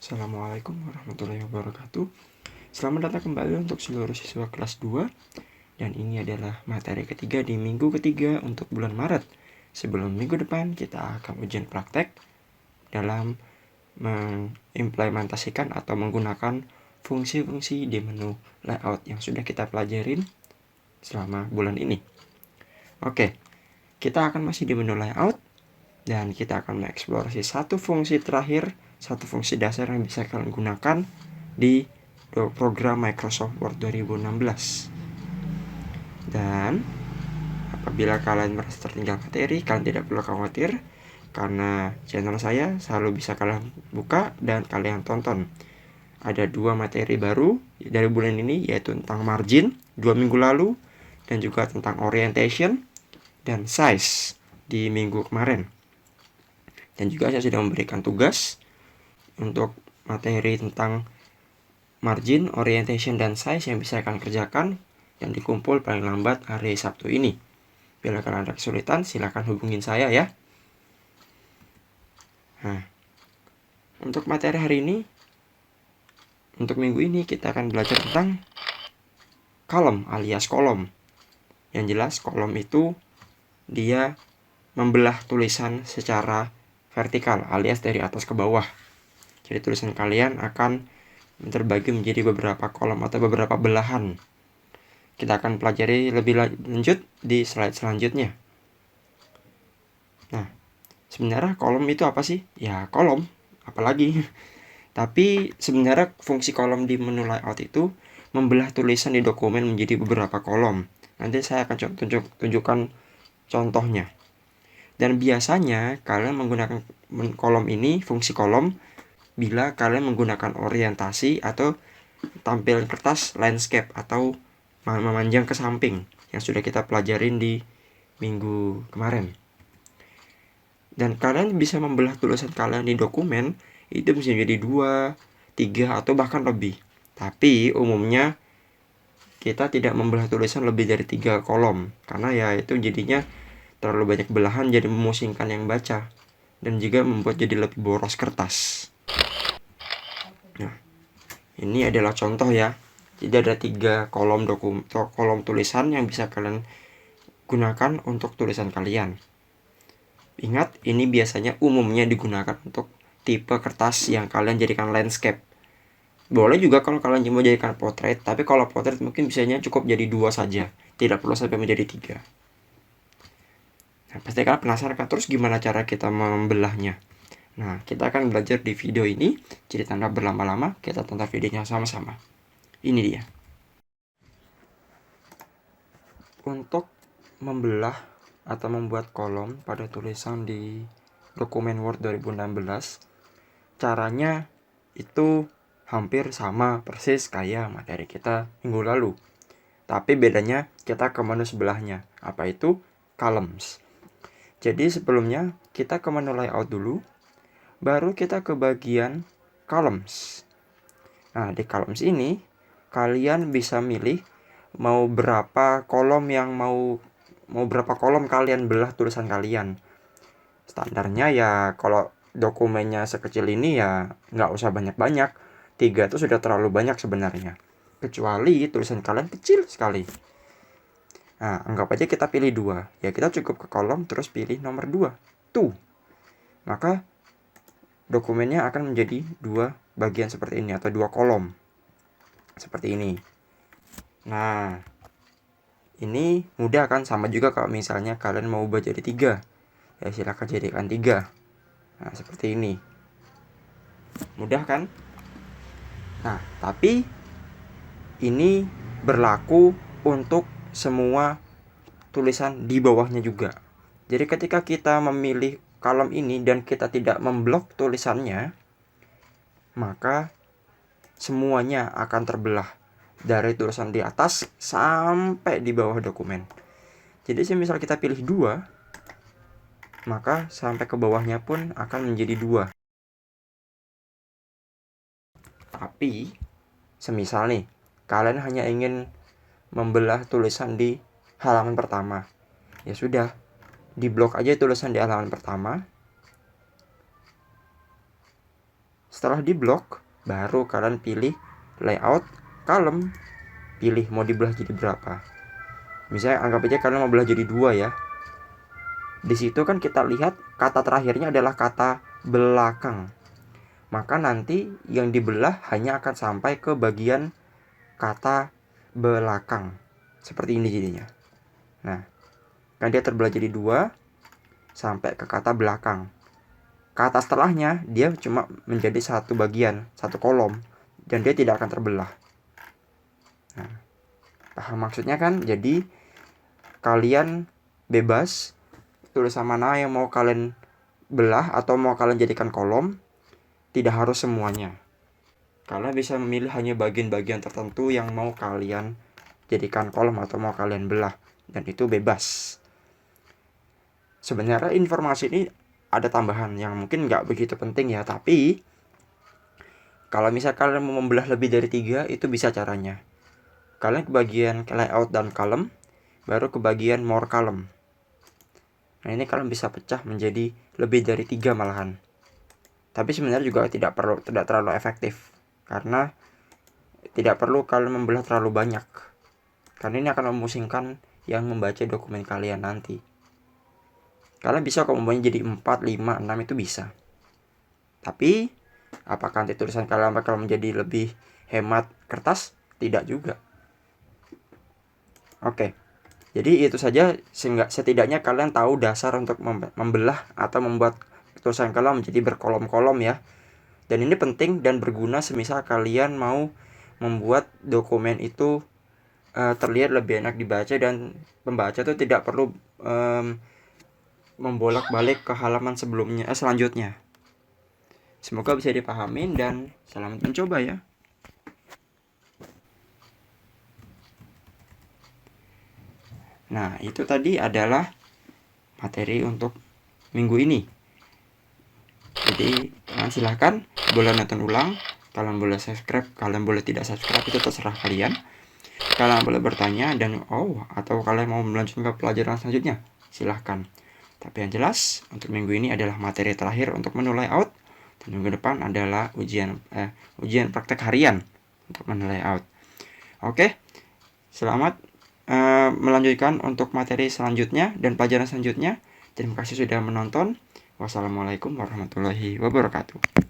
Assalamualaikum warahmatullahi wabarakatuh. Selamat datang kembali untuk seluruh siswa kelas 2. Dan ini adalah materi ketiga di minggu ketiga untuk bulan Maret. Sebelum minggu depan kita akan ujian praktek dalam mengimplementasikan atau menggunakan fungsi-fungsi di menu layout yang sudah kita pelajarin selama bulan ini. Oke, kita akan masih di menu layout dan kita akan mengeksplorasi satu fungsi terakhir, satu fungsi dasar yang bisa kalian gunakan di program Microsoft Word 2016. Dan apabila kalian merasa tertinggal materi, kalian tidak perlu khawatir, karena channel saya selalu bisa kalian buka dan kalian tonton. Ada 2 materi baru dari bulan ini, yaitu tentang margin 2 minggu lalu, dan juga tentang orientation dan size di minggu kemarin. Dan juga saya sudah memberikan tugas untuk materi tentang margin, orientation, dan size yang bisa kalian kerjakan dan dikumpul paling lambat hari Sabtu ini. Bila kalian ada kesulitan, silakan hubungin saya ya. Nah, untuk materi hari ini, untuk minggu ini kita akan belajar tentang column alias kolom. Yang jelas kolom itu dia membelah tulisan secara vertikal alias dari atas ke bawah. Jadi tulisan kalian akan terbagi menjadi beberapa kolom atau beberapa belahan. Kita akan pelajari lebih lanjut di slide selanjutnya. Nah, sebenarnya kolom itu apa sih? Ya kolom, apalagi. Tapi sebenarnya fungsi kolom di menu layout itu membelah tulisan di dokumen menjadi beberapa kolom. Nanti saya akan tunjukkan contohnya. Dan biasanya kalian menggunakan kolom ini, fungsi kolom, bila kalian menggunakan orientasi atau tampilan kertas landscape atau memanjang ke samping yang sudah kita pelajarin di minggu kemarin. Dan kalian bisa membelah tulisan kalian di dokumen itu bisa menjadi 2, 3, atau bahkan lebih. Tapi umumnya kita tidak membelah tulisan lebih dari 3 kolom, karena ya itu jadinya terlalu banyak belahan, jadi memusingkan yang baca dan juga membuat jadi lebih boros kertas. Nah, ini adalah contoh ya. Jadi ada 3 kolom tulisan yang bisa kalian gunakan untuk tulisan kalian. Ingat, ini biasanya umumnya digunakan untuk tipe kertas yang kalian jadikan landscape. Boleh juga kalau kalian mau jadikan portrait, tapi kalau portrait mungkin bisanya cukup jadi 2 saja, tidak perlu sampai menjadi 3. Nah, pasti kalian penasaran kan, terus gimana cara kita membelahnya? Nah, kita akan belajar di video ini. Jadi tanpa berlama-lama, kita tonton videonya sama-sama. Ini dia. Untuk membelah atau membuat kolom pada tulisan di dokumen Word 2016, caranya itu hampir sama persis kayak materi kita minggu lalu. Tapi bedanya kita ke menu sebelahnya. Apa itu? Columns. Jadi sebelumnya kita ke menu layout dulu, baru kita ke bagian columns. Nah, di columns ini kalian bisa milih mau berapa kolom berapa kolom kalian belah tulisan kalian. Standarnya ya kalau dokumennya sekecil ini ya nggak usah banyak-banyak. 3 itu sudah terlalu banyak sebenarnya. Kecuali tulisan kalian kecil sekali. Nah, anggap aja kita pilih 2. Ya kita cukup ke kolom terus pilih nomor 2. Tuh. Maka dokumennya akan menjadi 2 bagian seperti ini atau 2 kolom. Seperti ini. Nah, ini mudah kan, sama juga kalau misalnya kalian mau ubah jadi 3. Ya silakan jadikan 3. Nah, seperti ini. Mudah kan? Nah, tapi ini berlaku untuk semua tulisan di bawahnya juga. Jadi ketika kita memilih kolom ini dan kita tidak memblok tulisannya, maka semuanya akan terbelah dari tulisan di atas sampai di bawah dokumen. Jadi misal kita pilih 2, maka sampai ke bawahnya pun akan menjadi 2. Tapi semisal nih, kalian hanya ingin membelah tulisan di halaman pertama, ya sudah, diblok aja tulisan di halaman pertama Setelah diblok, baru kalian pilih layout column, pilih mau dibelah jadi berapa. Misalnya anggap aja kalian mau belah jadi 2 ya. Di situ kan kita lihat kata terakhirnya adalah kata belakang. Maka nanti yang dibelah hanya akan sampai ke bagian kata belakang. Seperti ini jadinya. Nah, kan dia terbelah jadi 2 sampai ke kata belakang. Kata setelahnya dia cuma menjadi satu bagian, satu kolom, dan dia tidak akan terbelah. Nah, paham maksudnya kan? Jadi kalian bebas tulisan mana yang mau kalian belah atau mau kalian jadikan kolom, tidak harus semuanya. Kalian bisa memilih hanya bagian-bagian tertentu yang mau kalian jadikan kolom atau mau kalian belah, dan itu bebas. Sebenarnya informasi ini ada tambahan yang mungkin nggak begitu penting ya, tapi kalau misal kalian mau membelah lebih dari 3, itu bisa caranya. Kalian ke bagian layout dan column, baru ke bagian more column. Nah, ini kalian bisa pecah menjadi lebih dari 3 malahan. Tapi sebenarnya juga tidak terlalu efektif, karena tidak perlu kalian membelah terlalu banyak, karena ini akan memusingkan yang membaca dokumen kalian nanti. Kalian bisa kalau membahasnya jadi 4, 5, 6 itu bisa. Tapi apakah nanti tulisan kalian bakal menjadi lebih hemat kertas? Tidak juga. Oke. Jadi itu saja, sehingga setidaknya kalian tahu dasar untuk membelah atau membuat tulisan kalian menjadi berkolom-kolom ya. Dan ini penting dan berguna semisal kalian mau membuat dokumen itu terlihat lebih enak dibaca, dan pembaca itu tidak perlu membolak-balik ke halaman selanjutnya. Semoga bisa dipahamin dan selamat mencoba ya. Nah, itu tadi adalah materi untuk minggu ini. Jadi kalian silahkan boleh nonton ulang, kalian boleh subscribe, kalian boleh tidak subscribe, itu terserah kalian. Kalian boleh bertanya dan atau kalian mau melanjutkan ke pelajaran selanjutnya, silahkan. Tapi yang jelas untuk minggu ini adalah materi terakhir untuk menu layout, dan minggu depan adalah ujian praktek harian untuk menu layout. Oke, selamat melanjutkan untuk materi selanjutnya dan pelajaran selanjutnya. Terima kasih sudah menonton. Wassalamualaikum warahmatullahi wabarakatuh.